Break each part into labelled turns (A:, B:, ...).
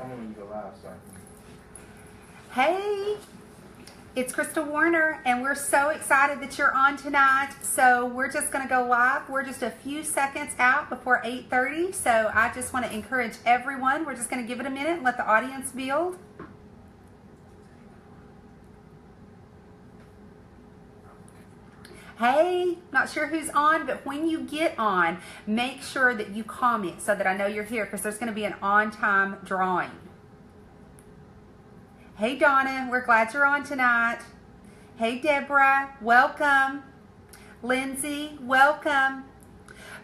A: tell me when you go live so I can...
B: Hey, it's Krista Warner, and we're so excited that you're on tonight. So we're just going to go live. We're just a few seconds out before 8:30. So I just want to encourage everyone. We're just going to give it a minute and let the audience build. Hey, not sure who's on, but when you get on, make sure that you comment so that I know you're here, because there's going to be an on-time drawing. Hey, Donna, we're glad you're on tonight. Hey, Deborah, welcome. Lindsay, welcome.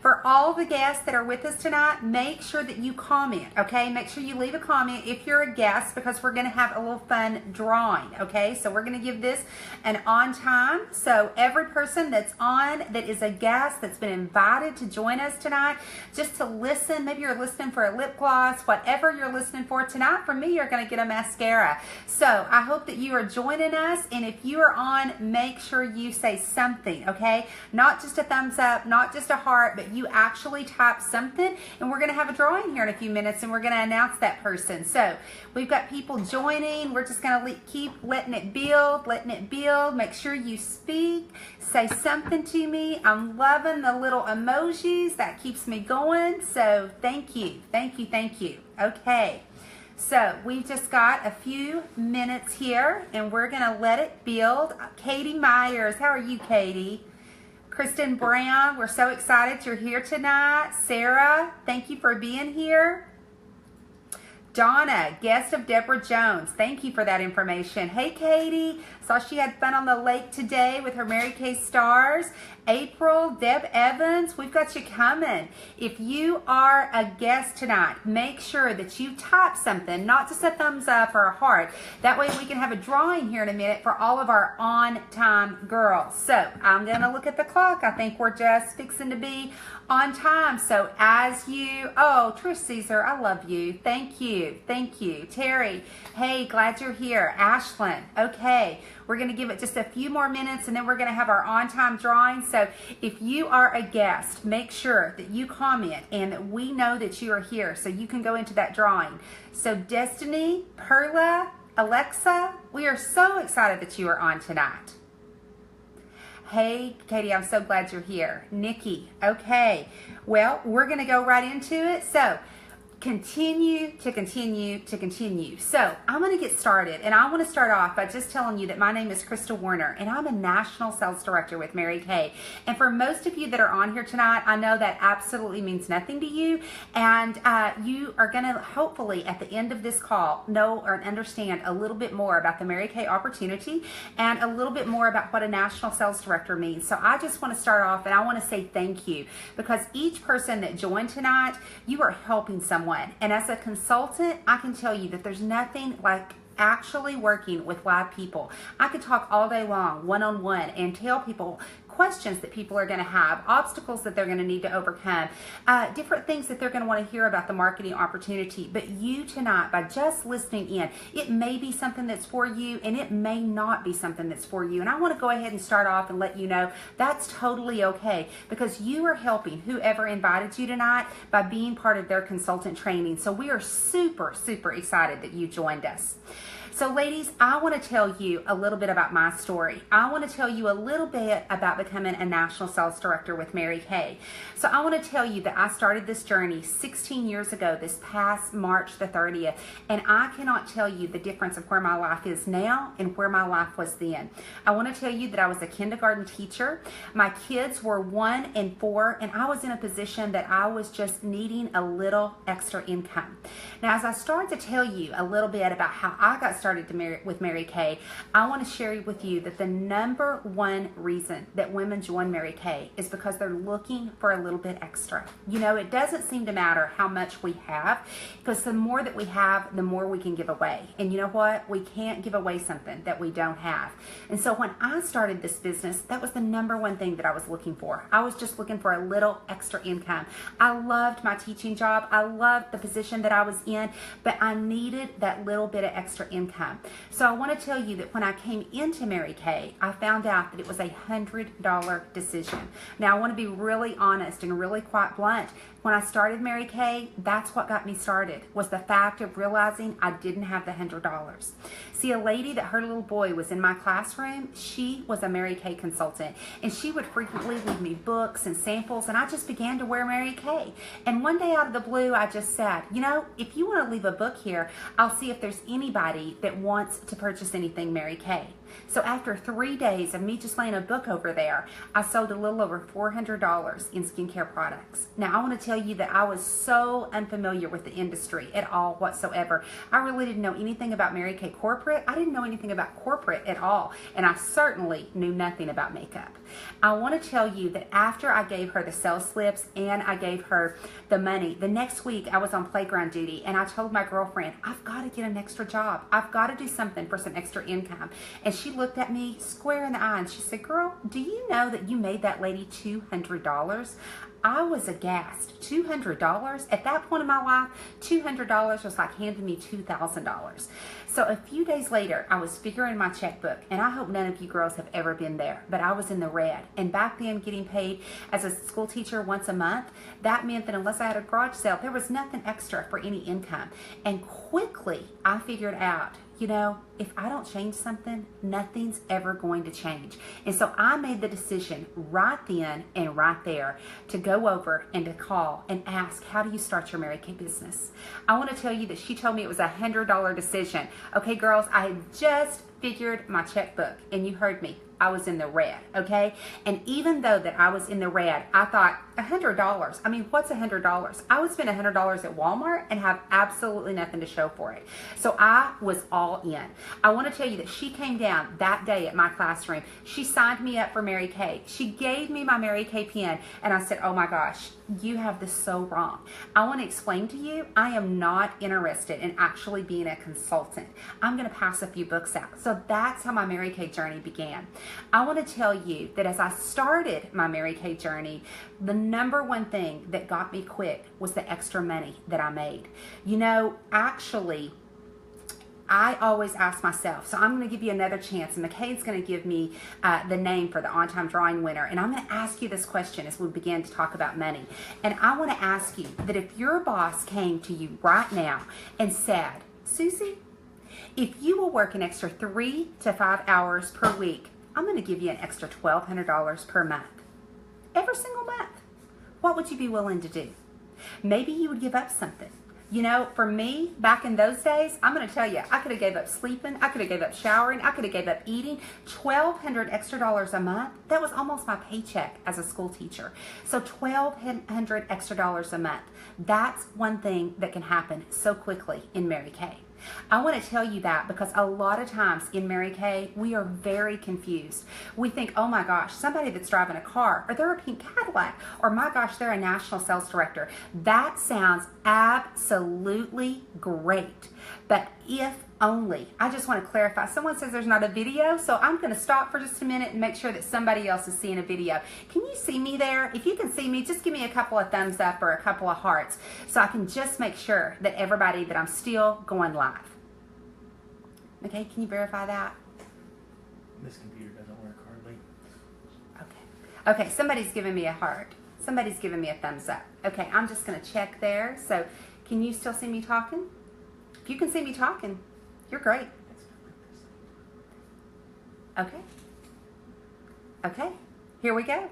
B: For all the guests that are with us tonight, make sure that you comment, okay? Make sure you leave a comment if you're a guest, because we're going to have a little fun drawing, okay? So we're going to give this an on time. So every person that's on that is a guest that's been invited to join us tonight, just to listen, maybe you're listening for a lip gloss, whatever you're listening for tonight, for me, you're going to get a mascara. So I hope that you are joining us, and if you are on, make sure you say something, okay? Not just a thumbs up, not just a heart, but you actually type something, and we're going to have a drawing here in a few minutes, and we're going to announce that person. So we've got people joining. We're just going to keep letting it build, Make sure you speak, say something to me. I'm loving the little emojis. That keeps me going. So thank you. Okay. So we've just got a few minutes here, and we're going to let it build. Katie Myers, how are you, Katie? Kristen Brown, we're so excited you're here tonight. Sarah, thank you for being here. Donna, guest of Deborah Jones, thank you for that information. Hey, Katie, saw she had fun on the lake today with her Mary Kay stars. April, Deb Evans, we've got you coming. If you are a guest tonight, make sure that you type something, not just a thumbs up or a heart. That way we can have a drawing here in a minute for all of our on-time girls. So I'm going to look at the clock. I think we're just fixing to be on time. So as you, oh, Trish Caesar, I love you. Thank you. Terry, hey, glad you're here. Ashlyn, okay. We're going to give it just a few more minutes, and then we're going to have our on-time drawing. So if you are a guest, make sure that you comment and that we know that you are here so you can go into that drawing. So Destiny, Perla, Alexa, we are so excited that you are on tonight. Hey, Katie, I'm so glad you're here. Nikki, okay. Well, we're going to go right into it. So continue. So I'm going to get started, and I want to start off by just telling you that my name is Krista Warner, and I'm a National Sales Director with Mary Kay. And for most of you that are on here tonight, I know that absolutely means nothing to you, and you are going to hopefully at the end of this call know or understand a little bit more about the Mary Kay opportunity and a little bit more about what a National Sales Director means. So I just want to start off, and I want to say thank you, because each person that joined tonight, you are helping someone. And as a consultant, I can tell you that there's nothing like actually working with live people. I could talk all day long, one-on-one, and tell people questions that people are going to have, obstacles that they're going to need to overcome, different things that they're going to want to hear about the marketing opportunity. But you tonight, by just listening in, it may be something that's for you, and it may not be something that's for you. And I want to go ahead and start off and let you know that's totally okay, because you are helping whoever invited you tonight by being part of their consultant training. So we are super excited that you joined us. So ladies, I want to tell you a little bit about my story. I want to tell you a little bit about becoming a National Sales Director with Mary Kay. So I want to tell you that I started this journey 16 years ago, this past March the 30th, and I cannot tell you the difference of where my life is now and where my life was then. I want to tell you that I was a kindergarten teacher. My kids were 1 and 4, and I was in a position that I was just needing a little extra income. Now, as I start to tell you a little bit about how I got started with Mary Kay, I want to share with you that the number one reason that women join Mary Kay is because they're looking for a little bit extra. You know, it doesn't seem to matter how much we have, because the more that we have, the more we can give away. And you know what? We can't give away something that we don't have. And so when I started this business, that was the number one thing that I was looking for. I was just looking for a little extra income. I loved my teaching job. I loved the position that I was in, but I needed that little bit of extra income. So I want to tell you that when I came into Mary Kay, I found out that it was $100 decision. Now I want to be really honest and really quite blunt. when I started Mary Kay, that's what got me started, was the fact of realizing I didn't have the $100. See, a lady that her little boy was in my classroom, she was a Mary Kay consultant, and she would frequently leave me books and samples, and I just began to wear Mary Kay. And one day out of the blue, I just said, you know, if you want to leave a book here, I'll see if there's anybody that wants to purchase anything Mary Kay. So after 3 days of me just laying a book over there, I sold a little over $400 in skincare products. Now, I want to tell you that I was so unfamiliar with the industry at all whatsoever. I really didn't know anything about Mary Kay corporate. I didn't know anything about corporate at all. And I certainly knew nothing about makeup. I want to tell you that after I gave her the sales slips and I gave her the money, the next week I was on playground duty, and I told my girlfriend, I've got to get an extra job. I've got to do something for some extra income. And she looked at me square in the eye and she said, girl, do you know that you made that lady $200? I was aghast. $200? At that point in my life, $200 was like handing me $2,000. So a few days later, I was figuring my checkbook, and I hope none of you girls have ever been there, but I was in the red. And back then, getting paid as a school teacher once a month, that meant that unless I had a garage sale, there was nothing extra for any income. And quickly, I figured out, you know, if I don't change something, nothing's ever going to change. And so I made the decision right then and right there to go over and to call and ask, how do you start your Mary Kay business? I want to tell you that she told me it was a $100 decision. Okay, girls, I had just figured my checkbook, and you heard me. I was in the red, okay? And even though that I was in the red, I thought, $100. I mean, what's $100? I would spend $100 at Walmart and have absolutely nothing to show for it. So I was all in. I want to tell you that she came down that day at my classroom. She signed me up for Mary Kay. She gave me my Mary Kay pen, and I said, oh my gosh, you have this so wrong. I want to explain to you, I am not interested in actually being a consultant. I'm going to pass a few books out. So that's how my Mary Kay journey began. I want to tell you that as I started my Mary Kay journey, the number one thing that got me quick was the extra money that I made. You know, actually, I always ask myself, so I'm going to give you another chance, and McKay's going to give me the name for the on-time drawing winner, and I'm going to ask you this question as we begin to talk about money. And I want to ask you that if your boss came to you right now and said, Susie, if you will work an extra 3 to 5 hours per week, I'm going to give you an extra $1,200 per month. Every single month. What would you be willing to do? Maybe you would give up something. You know, for me, back in those days, I'm going to tell you, I could have gave up sleeping, I could have gave up showering, I could have gave up eating. $1,200 extra a month, that was almost my paycheck as a school teacher. So $1,200 extra a month. That's one thing that can happen so quickly in Mary Kay. I want to tell you that because a lot of times in Mary Kay, we are very confused. We think, oh my gosh, somebody that's driving a car, or they're a pink Cadillac, or my gosh, they're a national sales director. That sounds absolutely great. But if only, I just want to clarify, someone says there's not a video, so I'm going to stop for just a minute and make sure that somebody else is seeing a video. Can you see me there? If you can see me, just give me a couple of thumbs up or a couple of hearts so I can just make sure that everybody that I'm still going live. Okay, can you verify that?
A: This computer doesn't work hardly.
B: Okay. Okay, somebody's giving me a heart. Somebody's giving me a thumbs up. Okay, I'm just going to check there. So can you still see me talking? If you can see me talking, you're great. Okay. Okay, here we go.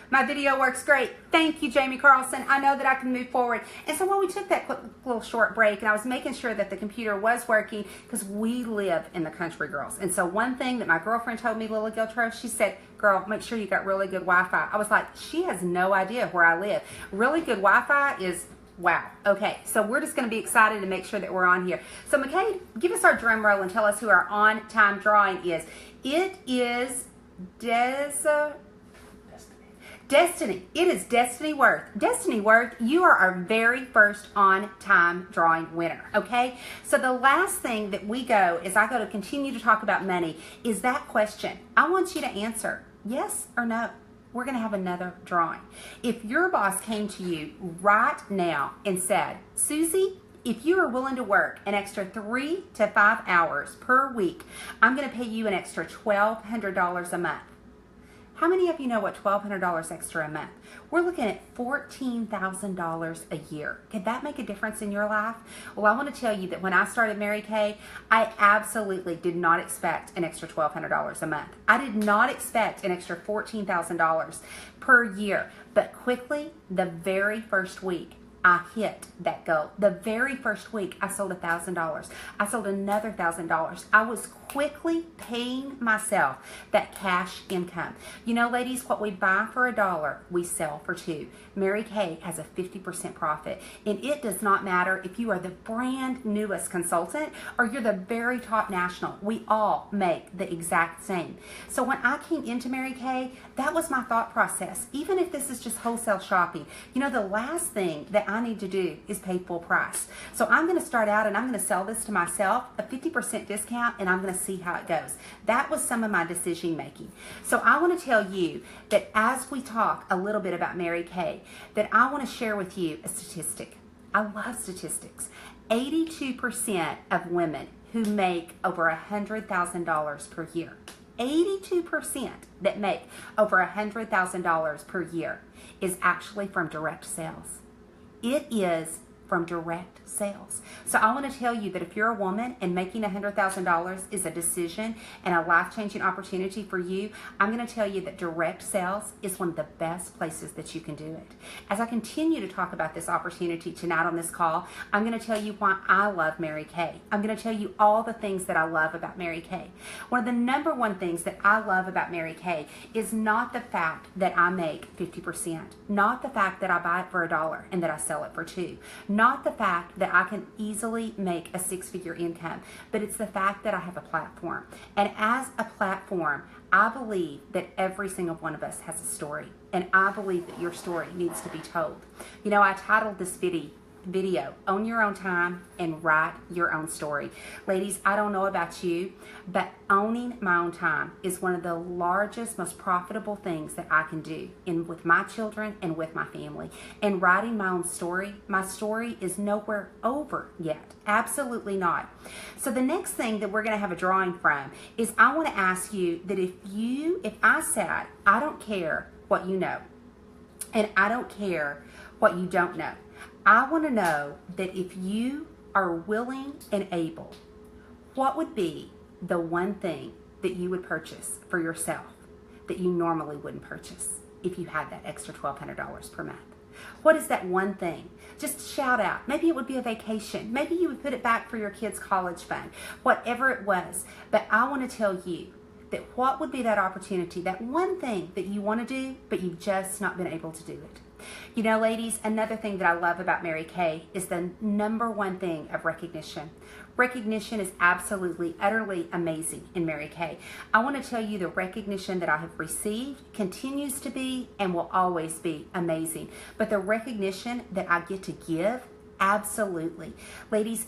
B: My video works great. Thank you, Jamie Carlson. I know that I can move forward. And so when we took that quick little short break, and I was making sure that the computer was working, because we live in the country, girls. And so one thing that my girlfriend told me, Lily Giltro, she said, girl, make sure you got really good Wi-Fi. I was like, she has no idea where I live. Really good Wi-Fi is wow. Okay, so we're just going to be excited to make sure that we're on here. So McKay, give us our drum roll and tell us who our on-time drawing is. It is Destiny. It is Destiny Worth. Destiny Worth, you are our very first on-time drawing winner, okay? So the last thing that we go, is I go to continue to talk about money, is that question. I want you to answer yes or no. We're going to have another drawing. If your boss came to you right now and said, Susie, if you are willing to work an extra 3 to 5 hours per week, I'm going to pay you an extra $1,200 a month. How many of you know what $1,200 extra a month? We're looking at $14,000 a year. Could that make a difference in your life? Well, I want to tell you that when I started Mary Kay, I absolutely did not expect an extra $1,200 a month. I did not expect an extra $14,000 per year. But quickly, the very first week, I hit that goal. The very first week, I sold $1,000. I sold another $1,000. I was quickly paying myself that cash income. You know, ladies, what we buy for $1, we sell for $2. Mary Kay has a 50% profit, and it does not matter if you are the brand newest consultant or you're the very top national. We all make the exact same. So when I came into Mary Kay, that was my thought process. Even if this is just wholesale shopping, you know, the last thing that I need to do is pay full price. So I'm going to start out and I'm going to sell this to myself, a 50% discount, and I'm going to see how it goes. That was some of my decision making. So I want to tell you that as we talk a little bit about Mary Kay, that I want to share with you a statistic. I love statistics. 82% of women who make over $100,000 per year, 82% that make over $100,000 per year is actually from direct sales. It is from direct sales. So I want to tell you that if you're a woman and making $100,000 is a decision and a life-changing opportunity for you, I'm going to tell you that direct sales is one of the best places that you can do it. As I continue to talk about this opportunity tonight on this call, I'm going to tell you why I love Mary Kay. I'm going to tell you all the things that I love about Mary Kay. One of the number one things that I love about Mary Kay is not the fact that I make 50%, not the fact that I buy it for $1 and that I sell it for $2, not the fact that I can easily make a six-figure income, but it's the fact that I have a platform. And as a platform, I believe that every single one of us has a story, and I believe that your story needs to be told. You know, I titled this video, Own Your Own Time and Write Your Own Story. Ladies, I don't know about you, but owning my own time is one of the largest, most profitable things that I can do with my children and with my family. And writing my own story, my story is nowhere over yet. Absolutely not. So the next thing that we're going to have a drawing from is I want to ask you that if I said, I don't care what you know, and I don't care what you don't know, I want to know that if you are willing and able, what would be the one thing that you would purchase for yourself that you normally wouldn't purchase if you had that extra $1,200 per month? What is that one thing? Just shout out. Maybe it would be a vacation. Maybe you would put it back for your kids' college fund, whatever it was. But I want to tell you that what would be that opportunity, that one thing that you want to do, but you've just not been able to do it. You know, ladies, another thing that I love about Mary Kay is the number one thing of recognition. Recognition is absolutely, utterly amazing in Mary Kay. I want to tell you the recognition that I have received continues to be and will always be amazing. But the recognition that I get to give, absolutely. Ladies,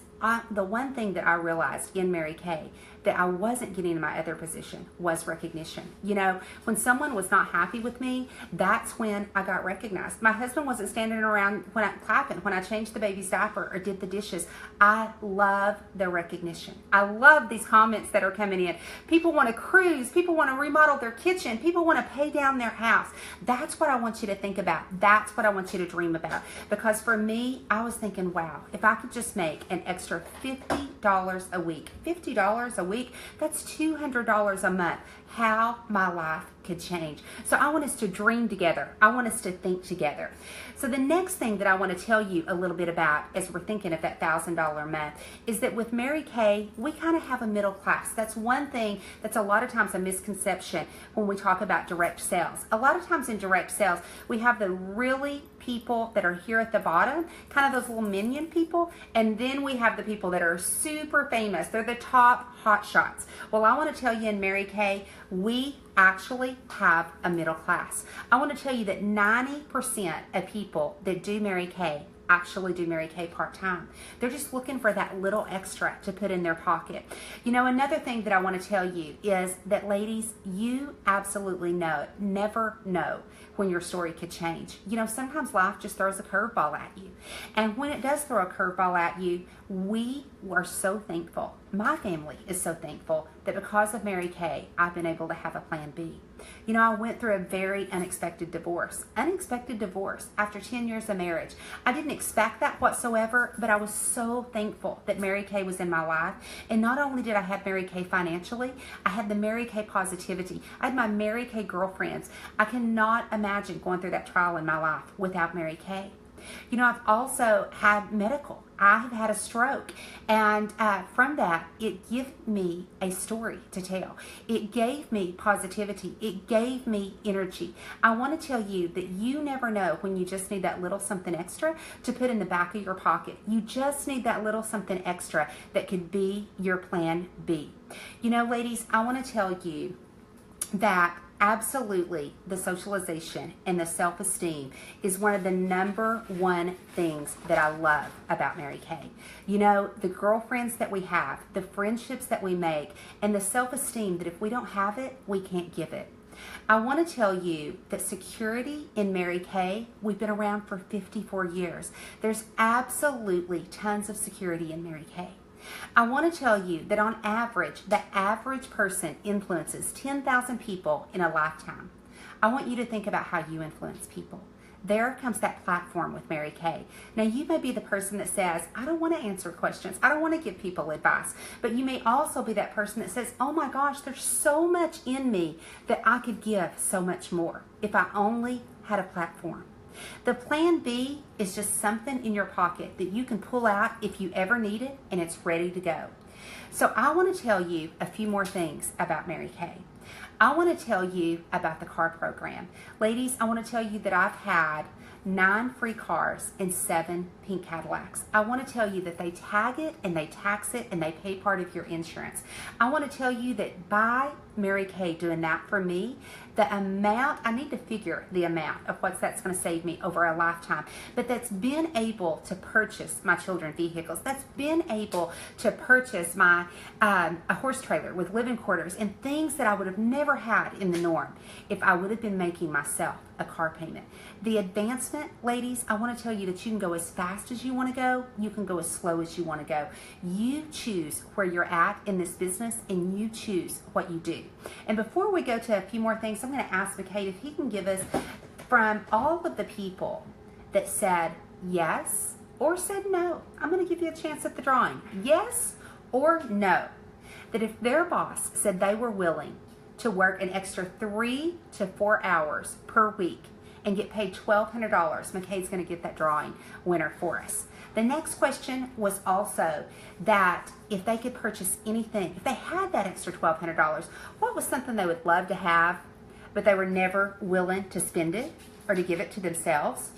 B: the one thing that I realized in Mary Kay that I wasn't getting in my other position was recognition. You know, when someone was not happy with me, that's when I got recognized. My husband wasn't standing around clapping when I changed the baby's diaper or did the dishes. I love the recognition. I love these comments that are coming in. People want to cruise. People want to remodel their kitchen. People want to pay down their house. That's what I want you to think about. That's what I want you to dream about. Because for me, I was thinking, wow, if I could just make an extra $50 a week, $50 a week, that's $200 a month, how my life could change. So I want us to dream together. I want us to think together. So the next thing that I want to tell you a little bit about as we're thinking of that $1,000 a month is that with Mary Kay, we kind of have a middle class. That's one thing that's a lot of times a misconception when we talk about direct sales. A lot of times in direct sales, we have the really people that are here at the bottom, kind of those little minion people, and then we have the people that are super famous. They're the top hot shots. Well, I want to tell you in Mary Kay, we actually have a middle class. I want to tell you that 90% of people that do Mary Kay actually do Mary Kay part-time. They're just looking for that little extra to put in their pocket. You know, another thing that I want to tell you is that, ladies, you absolutely never know when your story could change. You know, sometimes life just throws a curveball at you. And when it does throw a curveball at you, we are so thankful my family is so thankful that because of Mary Kay, I've been able to have a plan B. You know, I went through a very unexpected divorce. Unexpected divorce after 10 years of marriage. I didn't expect that whatsoever, but I was so thankful that Mary Kay was in my life. And not only did I have Mary Kay financially, I had the Mary Kay positivity. I had my Mary Kay girlfriends. I cannot imagine going through that trial in my life without Mary Kay. You know, I've also had medical. I have had a stroke, and from that, it gave me a story to tell. It gave me positivity. It gave me energy. I want to tell you that you never know when you just need that little something extra to put in the back of your pocket. You just need that little something extra that could be your plan B. You know, ladies, I want to tell you that absolutely the socialization and the self-esteem is one of the number one things that I love about Mary Kay. You know, the girlfriends that we have, the friendships that we make, and the self-esteem that if we don't have it, we can't give it. I want to tell you that security in Mary Kay, we've been around for 54 years. There's absolutely tons of security in Mary Kay. I want to tell you that on average, the average person influences 10,000 people in a lifetime. I want you to think about how you influence people. There comes that platform with Mary Kay. Now, you may be the person that says, I don't want to answer questions. I don't want to give people advice. But you may also be that person that says, oh my gosh, there's so much in me that I could give so much more if I only had a platform. The plan B is just something in your pocket that you can pull out if you ever need it, and it's ready to go. So I want to tell you a few more things about Mary Kay. I want to tell you about the car program. Ladies, I want to tell you that I've had 9 free cars and 7 pink Cadillacs. I want to tell you that they tag it and they tax it and they pay part of your insurance. I want to tell you that by Mary Kay doing that for me, the amount, I need to figure the amount of what that's going to save me over a lifetime, but that's been able to purchase my children's vehicles. That's been able to purchase my a horse trailer with living quarters and things that I would have never had in the norm if I would have been making myself a car payment. The advancement, ladies, I want to tell you that you can go as fast as you want to go. You can go as slow as you want to go. You choose where you're at in this business, and you choose what you do. And before we go to a few more things, I'm going to ask McKay if he can give us, from all of the people that said yes or said no, I'm going to give you a chance at the drawing. Yes or no. That if their boss said they were willing to work an extra 3 to 4 hours per week and get paid $1,200, McKay's going to get that drawing winner for us. The next question was also that if they could purchase anything, if they had that extra $1,200, what was something they would love to have, but they were never willing to spend it or to give it to themselves?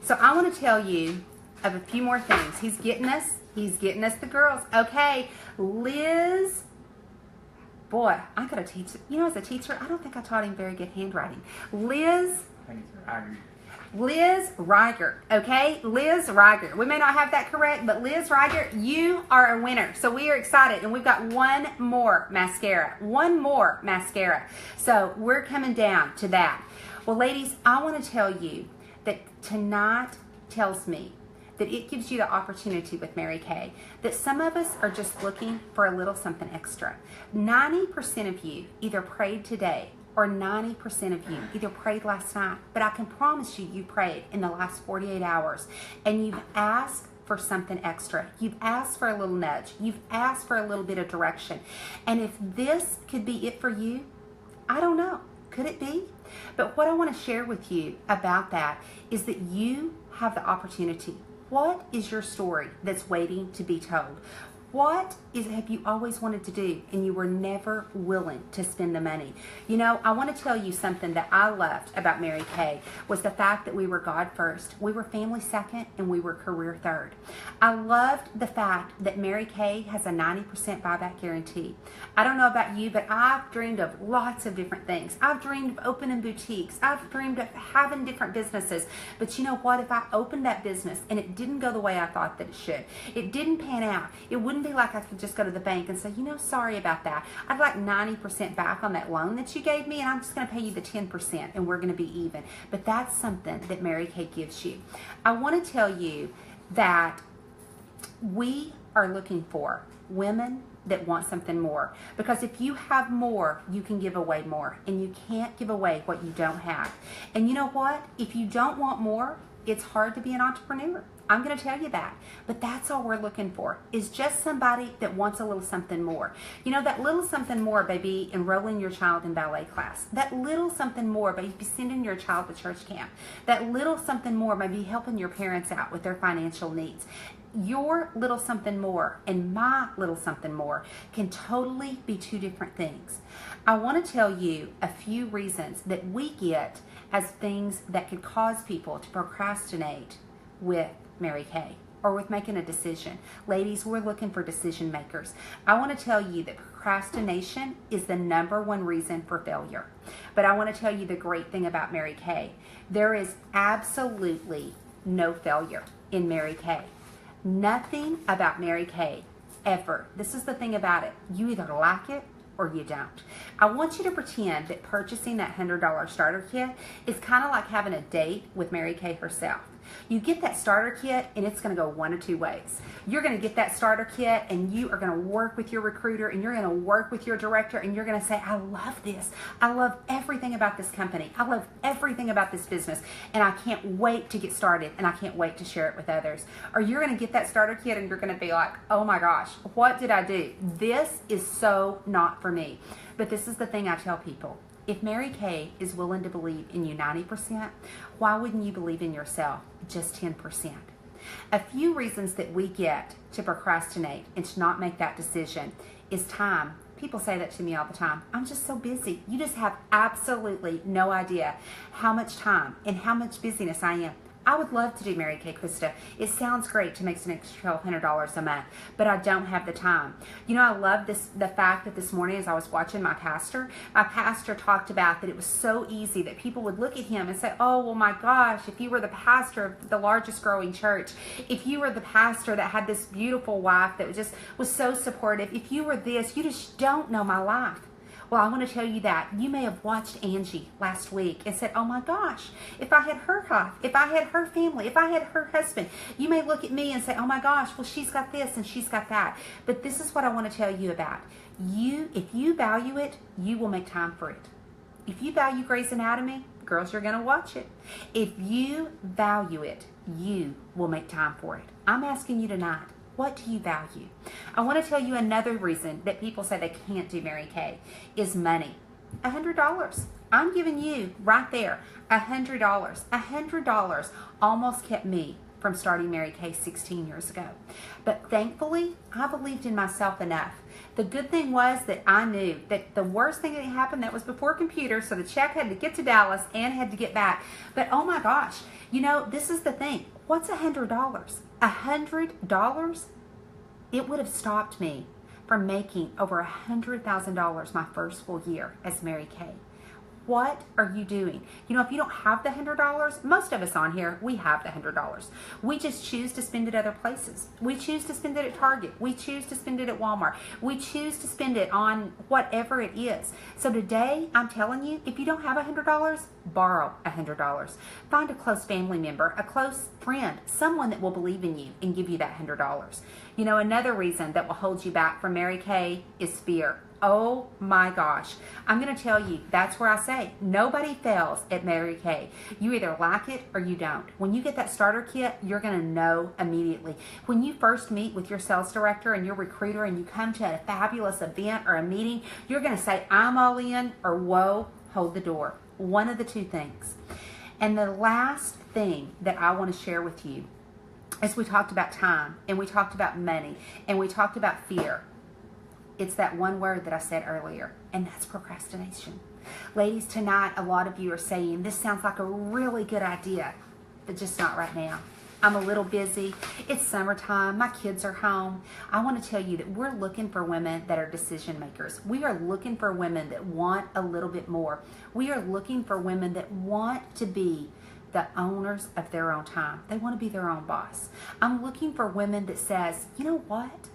B: So I want to tell you of a few more things. He's getting us the girls. Okay, Liz. Boy, I gotta teach. You know, as a teacher, I don't think I taught him very good handwriting. Liz Reiger, okay? Liz Reiger. We may not have that correct, but Liz Reiger, you are a winner. So we are excited, and we've got one more mascara. So we're coming down to that. Well, ladies, I want to tell you that tonight tells me that it gives you the opportunity with Mary Kay that some of us are just looking for a little something extra. 90% of you either prayed today or 90% of you either prayed last night, but I can promise you, you prayed in the last 48 hours and you've asked for something extra. You've asked for a little nudge. You've asked for a little bit of direction. And if this could be it for you, I don't know. Could it be? But what I want to share with you about that is that you have the opportunity. What is your story that's waiting to be told? What have you always wanted to do and you were never willing to spend the money? You know, I want to tell you something that I loved about Mary Kay was the fact that we were God first, we were family second, and we were career third. I loved the fact that Mary Kay has a 90% buyback guarantee. I don't know about you, but I've dreamed of lots of different things. I've dreamed of opening boutiques. I've dreamed of having different businesses. But you know what? If I opened that business and it didn't go the way I thought that it should, it didn't pan out, it wouldn't be like I could just go to the bank and say, you know, sorry about that. I'd like 90% back on that loan that you gave me, and I'm just going to pay you the 10%, and we're going to be even. But that's something that Mary Kay gives you. I want to tell you that we are looking for women that want something more. Because if you have more, you can give away more. And you can't give away what you don't have. And you know what? If you don't want more, it's hard to be an entrepreneur. I'm going to tell you that. But that's all we're looking for, is just somebody that wants a little something more. You know, that little something more may be enrolling your child in ballet class. That little something more may be sending your child to church camp. That little something more may be helping your parents out with their financial needs. Your little something more and my little something more can totally be two different things. I want to tell you a few reasons that we get as things that could cause people to procrastinate with Mary Kay or with making a decision. Ladies, we're looking for decision makers. I want to tell you that procrastination is the #1 reason for failure. But I want to tell you the great thing about Mary Kay. There is absolutely no failure in Mary Kay. Nothing about Mary Kay ever. This is the thing about it. You either like it or you don't. I want you to pretend that purchasing that $100 starter kit is kind of like having a date with Mary Kay herself. You get that starter kit and it's going to go one of two ways. You're going to get that starter kit and you are going to work with your recruiter and you're going to work with your director and you're going to say, I love this. I love everything about this company. I love everything about this business and I can't wait to get started and I can't wait to share it with others. Or you're going to get that starter kit and you're going to be like, oh my gosh, what did I do? This is so not for me. But this is the thing I tell people. If Mary Kay is willing to believe in you 90%, why wouldn't you believe in yourself just 10%? A few reasons that we get to procrastinate and to not make that decision is time. People say that to me all the time. I'm just so busy. You just have absolutely no idea how much time and how much busyness I am. I would love to do Mary Kay, Krista. It sounds great to make an extra $1,200 a month, but I don't have the time. You know, I love the fact that this morning as I was watching my pastor talked about that it was so easy that people would look at him and say, oh, well, my gosh, if you were the pastor of the largest growing church, if you were the pastor that had this beautiful wife that just was so supportive, if you were this, you just don't know my life. Well, I want to tell you that you may have watched Angie last week and said, oh my gosh, if I had her life, if I had her family, if I had her husband, you may look at me and say, oh my gosh, well, she's got this and she's got that. But this is what I want to tell you about. If you value it, you will make time for it. If you value Grey's Anatomy, girls, you're going to watch it. If you value it, you will make time for it. I'm asking you tonight. What do you value? I want to tell you another reason that people say they can't do Mary Kay is money. $100. I'm giving you right there $100. $100 almost kept me from starting Mary Kay 16 years ago. But thankfully, I believed in myself enough. The good thing was that I knew that the worst thing that happened, that was before computers, so the check had to get to Dallas and had to get back. But oh my gosh, you know, this is the thing. What's $100? $100? It would have stopped me from making over $100,000 my first full year as Mary Kay. What are you doing? You know, if you don't have the $100, most of us on here, we have the $100. We just choose to spend it other places. We choose to spend it at Target. We choose to spend it at Walmart. We choose to spend it on whatever it is. So today, I'm telling you, if you don't have $100, borrow $100. Find a close family member, a close friend, someone that will believe in you and give you that $100. You know, another reason that will hold you back from Mary Kay is fear. Oh my gosh. I'm going to tell you, that's where I say, nobody fails at Mary Kay. You either like it or you don't. When you get that starter kit, you're going to know immediately. When you first meet with your sales director and your recruiter and you come to a fabulous event or a meeting, you're going to say, I'm all in, or whoa, hold the door. One of the two things. And the last thing that I want to share with you is we talked about time and we talked about money and we talked about fear. It's that one word that I said earlier, and that's procrastination. Ladies, tonight, a lot of you are saying, this sounds like a really good idea, but just not right now. I'm a little busy. It's summertime. My kids are home. I want to tell you that we're looking for women that are decision makers. We are looking for women that want a little bit more. We are looking for women that want to be the owners of their own time. They want to be their own boss. I'm looking for women that says, you know what?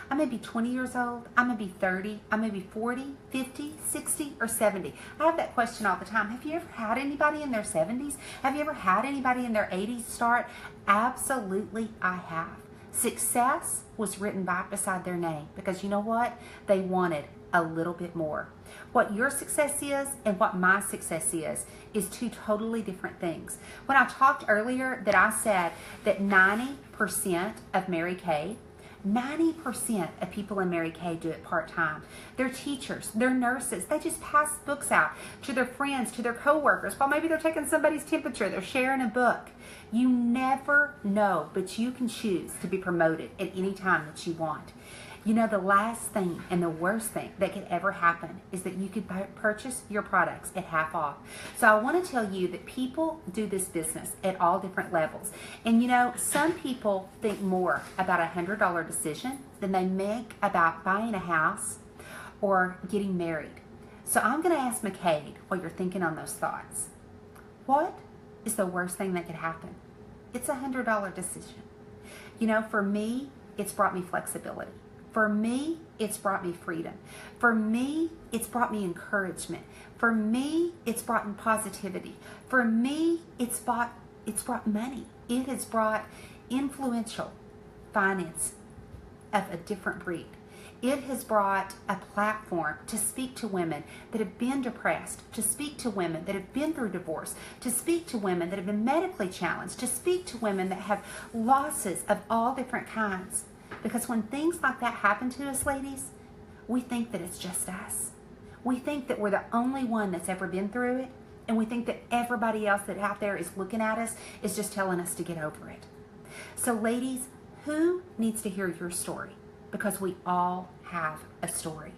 B: I may be 20 years old, I may be 30, I may be 40, 50, 60, or 70. I have that question all the time. Have you ever had anybody in their 70s? Have you ever had anybody in their 80s start? Absolutely, I have. Success was written right beside their name because you know what? They wanted a little bit more. What your success is and what my success is two totally different things. When I talked earlier that I said that 90% of Mary Kay, 90% of people in Mary Kay do it part-time. They're teachers, they're nurses, they just pass books out to their friends, to their coworkers. Well, maybe they're taking somebody's temperature, they're sharing a book. You never know, but you can choose to be promoted at any time that you want. You know, the last thing and the worst thing that could ever happen is that you could purchase your products at half off. So I want to tell you that people do this business at all different levels. And you know, some people think more about a $100 decision than they make about buying a house or getting married. So I'm going to ask McCade what you're thinking on those thoughts. What is the worst thing that could happen? It's a $100 decision. You know, for me, it's brought me flexibility. For me, it's brought me freedom. For me, it's brought me encouragement. For me, it's brought me positivity. For me, it's brought money. It has brought influential finance of a different breed. It has brought a platform to speak to women that have been depressed, to speak to women that have been through divorce, to speak to women that have been medically challenged, to speak to women that have losses of all different kinds. Because when things like that happen to us, ladies, we think that it's just us. We think that we're the only one that's ever been through it, and we think that everybody else that out there is looking at us is just telling us to get over it. So ladies, who needs to hear your story? Because we all have a story.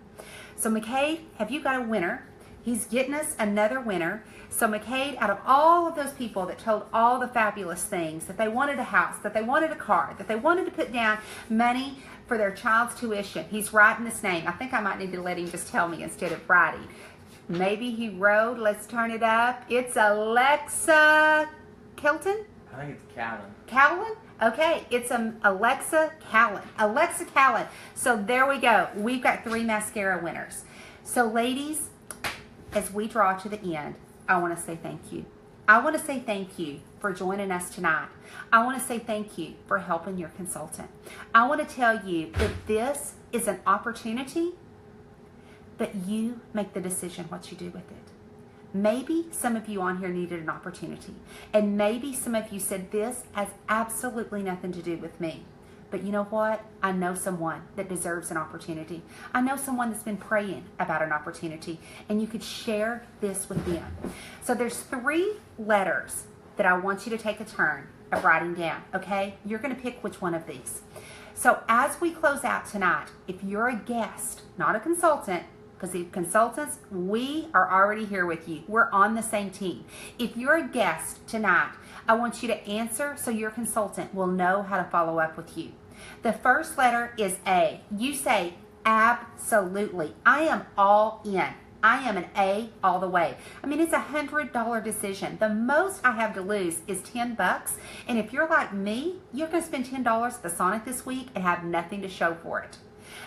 B: So McCade, have you got a winner? He's getting us another winner. So McCade, out of all of those people that told all the fabulous things, that they wanted a house, that they wanted a car, that they wanted to put down money for their child's tuition, he's writing this name. I think I might need to let him just tell me instead of writing. Maybe he wrote, let's turn it up. It's Alexa Kelton?
A: I think it's Callan.
B: Callan? Okay, it's Alexa Callan. Alexa Callan. So there we go. We've got 3 mascara winners. So ladies, as we draw to the end, I want to say thank you. I want to say thank you for joining us tonight. I want to say thank you for helping your consultant. I want to tell you that this is an opportunity, but you make the decision what you do with it. Maybe some of you on here needed an opportunity, and maybe some of you said this has absolutely nothing to do with me. But you know what? I know someone that deserves an opportunity. I know someone that's been praying about an opportunity, and you could share this with them. So there's 3 letters that I want you to take a turn of writing down, okay? You're going to pick which one of these. So as we close out tonight, if you're a guest, not a consultant, because the consultants, we are already here with you. We're on the same team. If you're a guest tonight, I want you to answer so your consultant will know how to follow up with you. The first letter is A. You say, absolutely. I am all in. I am an A all the way. I mean, it's a $100 decision. The most I have to lose is $10. And if you're like me, you're going to spend $10 at the Sonic this week and have nothing to show for it.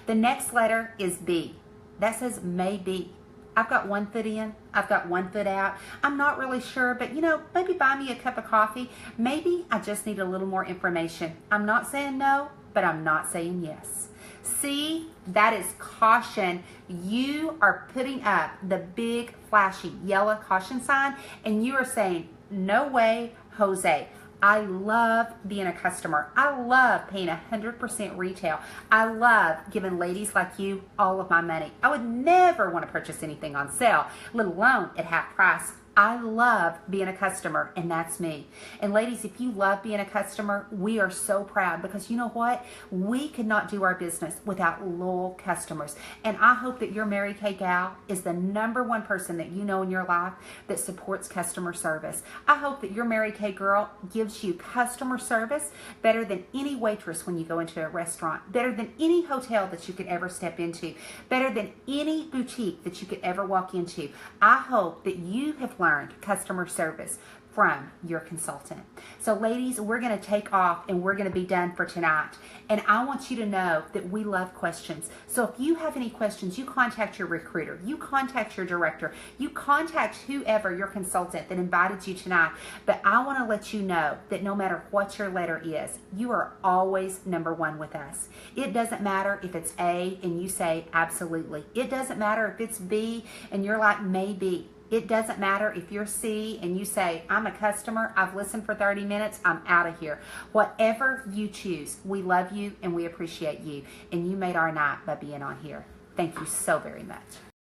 B: The next letter is B. That says maybe. I've got 1 foot in, I've got 1 foot out. I'm not really sure, but you know, maybe buy me a cup of coffee. Maybe I just need a little more information. I'm not saying no, but I'm not saying yes. C, that is caution. You are putting up the big flashy yellow caution sign, and you are saying, no way, Jose. I love being a customer. I love paying 100% retail. I love giving ladies like you all of my money. I would never want to purchase anything on sale, let alone at half price. I love being a customer, and that's me. And ladies, if you love being a customer, we are so proud because you know what? We could not do our business without loyal customers. And I hope that your Mary Kay gal is the #1 person that you know in your life that supports customer service. I hope that your Mary Kay girl gives you customer service better than any waitress when you go into a restaurant, better than any hotel that you could ever step into, better than any boutique that you could ever walk into. I hope that you have learned customer service from your consultant. So ladies, we're going to take off and we're going to be done for tonight. And I want you to know that we love questions. So if you have any questions, you contact your recruiter, you contact your director, you contact whoever your consultant that invited you tonight. But I want to let you know that no matter what your letter is, you are always number one with us. It doesn't matter if it's A and you say absolutely. It doesn't matter if it's B and you're like maybe. It doesn't matter if you're C and you say, I'm a customer, I've listened for 30 minutes, I'm out of here. Whatever you choose, we love you and we appreciate you. And you made our night by being on here. Thank you so very much.